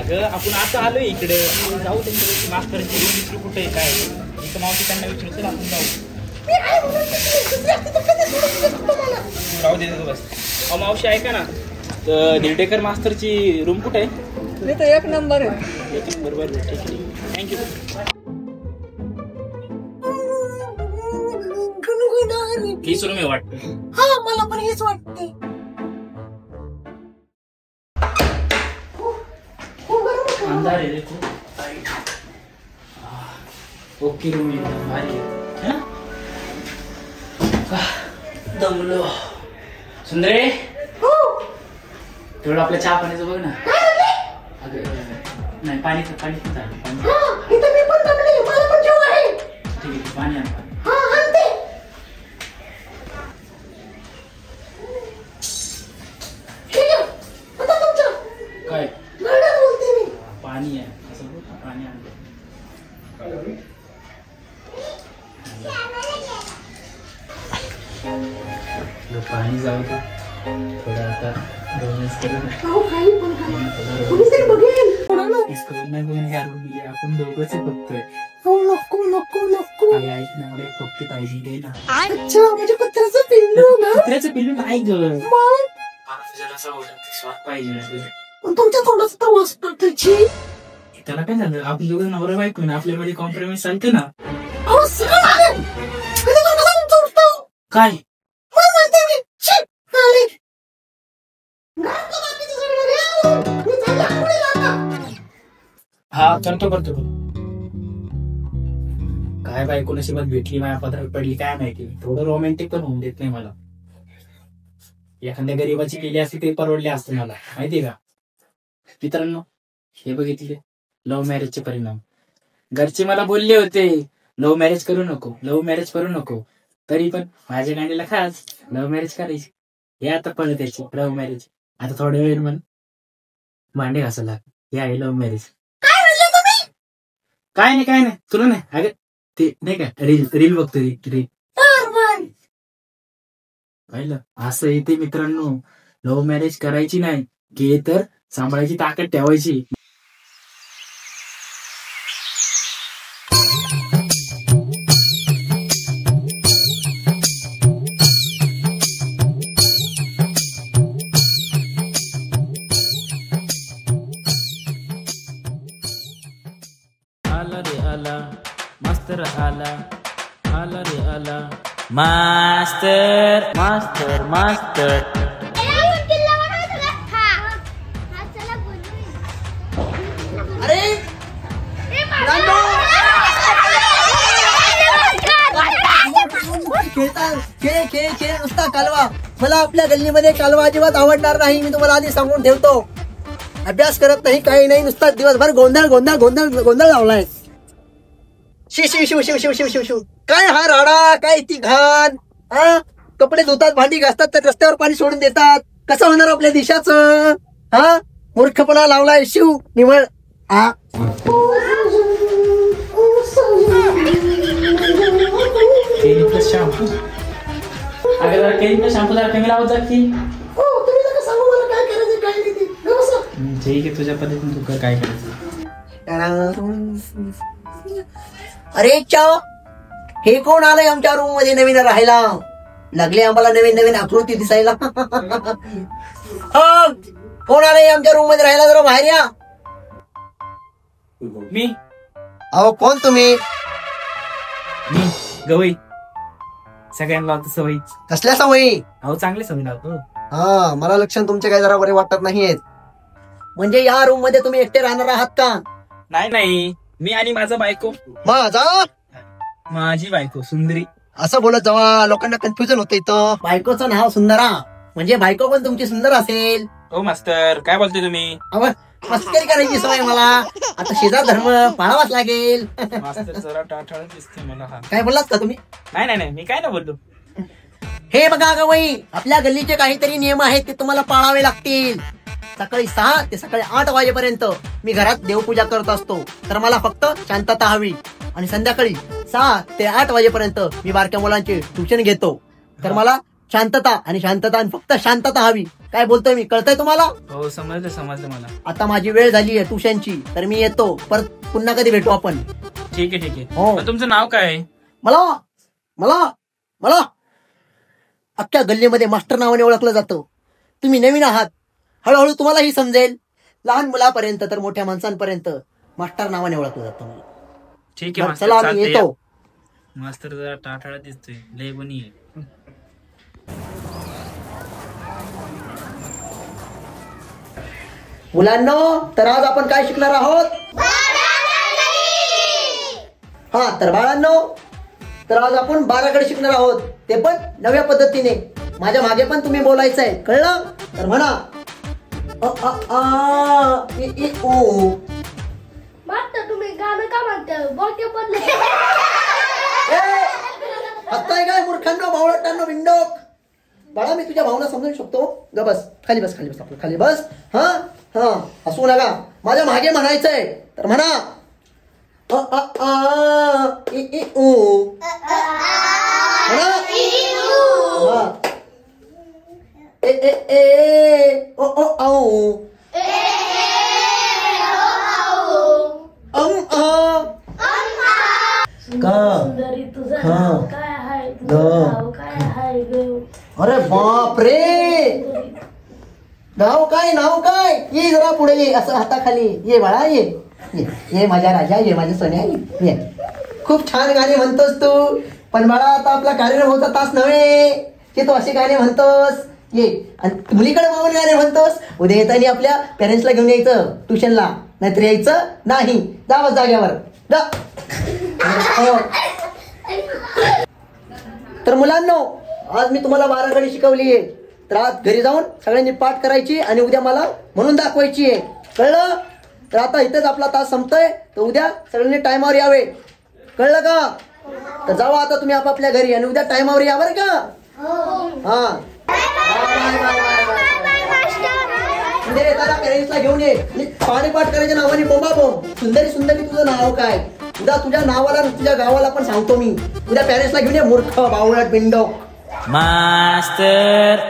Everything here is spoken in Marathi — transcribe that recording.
अगं आपण आता आलोय इकडे, जाऊ त्यांच्या मास्तरची रूम दुसरी कुठे आहे काय इथं, मावशी त्यांना विचारू, चल आपण जाऊ. राहू दे बस. अहो मावशी ऐका ना, दिर्डेकर मास्तरची रूम कुठे आहे? एक नंबर आहे. 1 नंबर. बरोबर, ठीक आहे, थँक्यू. हीच रूम आहे वाटतं. हा, मला पण हेच वाटते. अंधार आहे रे खूप. ओके रूम आहे, भारी आहे. दमलो. सुंदरे, तेवढं आपल्या चहा पाण्याचं बघ ना. नाही, पाणी चालेल. ठीक आहे, पाणी आण. काय पाणी आहे असं बोल, पाणी आणलं. पाणी जाऊ दे थोडं, आता रोमॅन्स करू ना. आपण दोघंच बघतोय. ऐक ना, मला फक्त पाहिजे दे ना. अच्छा, म्हणजे कुत्र्याचं पिल्लू ना? कुत्र्याचं पिल्लू नाही ग, जरासा स्वाद पाहिजे ना तुझे. तुमच्या तोंडाचा तर वास त्याची. त्याला काय झालं, आपण दोघं नवरा बायको ना, आपल्यामध्ये कॉम्प्रोमाइज चालते ना. काय हा करतो. काय बायको नशिबात भेटली, माझ्या पदरात पडली काय माहिती. थोडं रोमॅन्टिक पण होऊन देत नाही मला. एखाद्या गरीबाची केली असती ते परवडले असते मला, माहितीये का मित्रांनो. हे बघितले लव्ह मॅरेजचे परिणाम. घरचे मला बोलले होते लव्ह मॅरेज करू नको, तरी पण माझ्या गाडीला खास लव्ह मॅरेज करायची. हे आता परत यायची लव्ह मॅरेज. आता थोड्या वेळ म्हण भांडे घासायला, हे आहे लव्ह मॅरेज. काय नाही तुला नाही. अगं ते नाही का रील बघतो रील. पाहिलं, असं येते मित्रांनो. लव्ह मॅरेज करायची नाही, घे तर सांभाळायची ताकद ठेवायची. आला रे आला मास्तर, आला रे आला मास्तर. खेळ नुसता कालवा. मला आपल्या गल्लीमध्ये कालवा अजिबात आवडणार नाही, मी तुम्हाला आधी सांगून ठेवतो. अभ्यास करत नाही, काही नाही, नुसता दिवसभर गोंधळ लावलाय. शिव काय हा राडा, काय ती घाण. कपडे धुतात, भांडी घासतात, तर रस्त्यावर पाणी सोडून देतात. कसं होणार आपल्या देशाचं? मूर्खपणा लावलाय शिव निवळ. शॅम्पू जरा कमी लावत जा की. ठीक आहे, तुझ्या पद्धतीने तू कर काय करायचं. अरे चाव, हे कोण आलंय आमच्या रूम मध्ये नवीन राहायला? लागले आम्हाला नवीन आकृती दिसायला. कोण आलंय आमच्या रूम मध्ये राहायला? जरा बाहेर या. मी. अहो कोण तुम्ही? मी गवई. सगळ्यांना लावतो सवयी. कसल्या सवयी? अहो चांगली सवयी लावतो. मला लक्षण तुमचे काय जरा बरे वाटत नाहीयेत. म्हणजे या रूम मध्ये तुम्ही एकटे राहणार आहात का? नाही, मी आणि माझा बायको. माझी बायको सुंदरी. असं बोलत जावा, लोकांना कन्फ्युजन होतं इथं. बायकोचं नाव सुंदरा, म्हणजे बायको पण तुमची सुंदर असेल. हो मास्तर, काय बोलते तुम्ही? मस्करी करायची सवय मला. आता शेजार धर्म पाळावाच लागेल. मास्तर जरा टाळटाळ दिसते मला. काय बोललात का तुम्ही? नाही, मी काय ना बोललो. हे बघा गवई, आपल्या गल्लीचे काहीतरी नियम आहेत ते तुम्हाला पाळावे लागतील. सकाळी 6 ते सकाळी 8 वाजेपर्यंत मी घरात देवपूजा करत असतो, तर मला फक्त शांतता हवी. आणि संध्याकाळी 6 ते 8 वाजेपर्यंत मी बारक्या मुलांचे ट्युशन घेतो, तर मला शांतता आणि शांतता आणि फक्त शांतता हवी. काय बोलतोय मी, कळतंय तुम्हाला? हो समजलं मला. आता माझी वेळ झाली आहे ट्युशनची, तर मी येतो. परत पुन्हा कधी भेटू आपण. ठीक आहे. हो. पण तुमचं नाव काय आहे? मला मला मला अख्ख्या गल्लीमध्ये मास्टर नावाने ओळखलं जातं. तुम्ही नवीन आहात, हळूहळू तुम्हालाही समजेल. लहान मुलापर्यंत तर मोठ्या माणसांपर्यंत मास्टर नावाने ओळखलं जातं मला. ठीक आहे बरं, चला मी येतो. मास्तर जरा टाटाळा दिसतोय, लय गुणी आहे. मुलांनो, तर आज आपण काय शिकणार आहोत? हा, तर बाळांनो, तर आज आपण 12 शिकणार आहोत, ते पण नव्या पद्धतीने. माझ्या मागे पण तुम्ही बोलायचं आहे, कळलं? तर म्हणा अ आ आ इ ई उ. मास्तर तुम्ही गाणं का म्हणता? बोके पडले. आत्ताय काय मूर्खांनो, बावळटांनो, बिंडोक. बाळा, मी तुझ्या भावना समजून शकतो. ग बस, खाली बस आपलं, खाली बस. हा हा, हसू नका. माझ्या मागे म्हणायचंय, तर म्हणा अ आ आ इ ई उ. म्हणा हा. ए ए ए ओ ओ औ. सुंदरी तुझं नाव काय आहे? तुझं नाव काय आहे ग? अरे बाप रे, नाव काय? ये जरा पुढे ये, असं हाताखाली ये बाळा, ये माझ्या राजा, ये माझ्या सोन्या, ये. खूप छान गाणे म्हणतोस तू, पण बाळा आता आपला कार्यक्रम होता तास नव्हे की तू असे गाणे म्हणतोस. ये, आणि मुलीकडे मागून गाणे म्हणतोस. उद्या येताना आपल्या पेरेंट्सला घेऊन यायचं ट्युशनला, नाहीतर यायचं नाही. जा जाग्यावर जा. तर मुलांनो, आज मी तुम्हाला 12 शिकवली आहे. तर आज घरी जाऊन सगळ्यांनी पाठ करायची आणि उद्या मला म्हणून दाखवायची आहे, कळलं? तर आता इथेच आपला तास संपतोय, तर उद्या सगळ्यांनी टायमावर यावे, कळलं का? तर जावा आता तुम्ही आपापल्या घरी आणि उद्या टायमावर या, बरं का? हा, पेरेंट्सला घेऊन ये. पाणी पाठ करायच्या नावाने बोंबा बोंब. सुंदरी तुझं नाव काय? उद्या तुझ्या नावाला तुझ्या गावाला पण सांगतो मी. उद्या पेरेंट्सला घेऊन ये, मूर्ख बावळट बिंडो. मास्तर